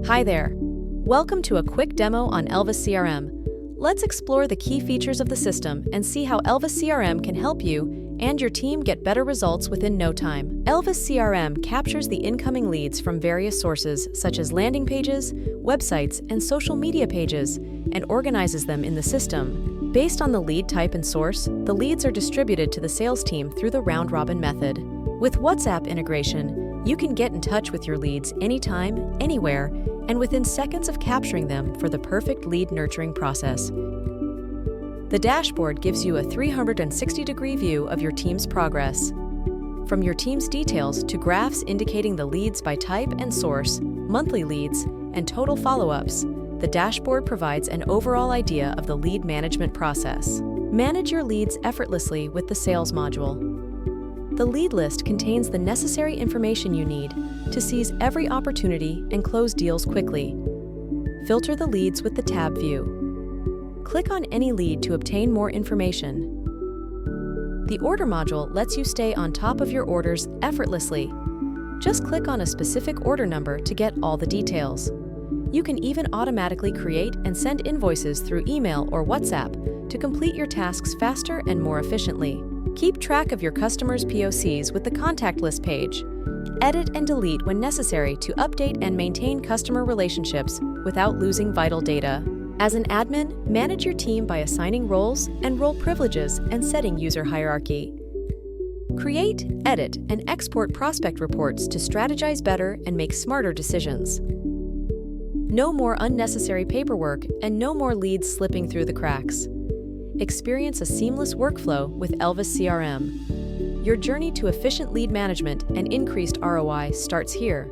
Hi there. Welcome to a quick demo on Elvis CRM. Let's explore the key features of the system and see how Elvis CRM can help you and your team get better results within no time. Elvis CRM captures the incoming leads from various sources such as landing pages, websites, and social media pages, and organizes them in the system. Based on the lead type and source, the leads are distributed to the sales team through the round-robin method. With WhatsApp integration, you can get in touch with your leads anytime, anywhere, and within seconds of capturing them for the perfect lead nurturing process. The dashboard gives you a 360-degree view of your team's progress. From your team's details to graphs indicating the leads by type and source, monthly leads, and total follow-ups, the dashboard provides an overall idea of the lead management process. Manage your leads effortlessly with the sales module. The lead list contains the necessary information you need to seize every opportunity and close deals quickly. Filter the leads with the tab view. Click on any lead to obtain more information. The order module lets you stay on top of your orders effortlessly. Just click on a specific order number to get all the details. You can even automatically create and send invoices through email or WhatsApp to complete your tasks faster and more efficiently. Keep track of your customers' POCs with the contact list page. Edit and delete when necessary to update and maintain customer relationships without losing vital data. As an admin, manage your team by assigning roles and role privileges and setting user hierarchy. Create, edit, and export prospect reports to strategize better and make smarter decisions. No more unnecessary paperwork and no more leads slipping through the cracks. Experience a seamless workflow with Elvis CRM. Your journey to efficient lead management and increased ROI starts here.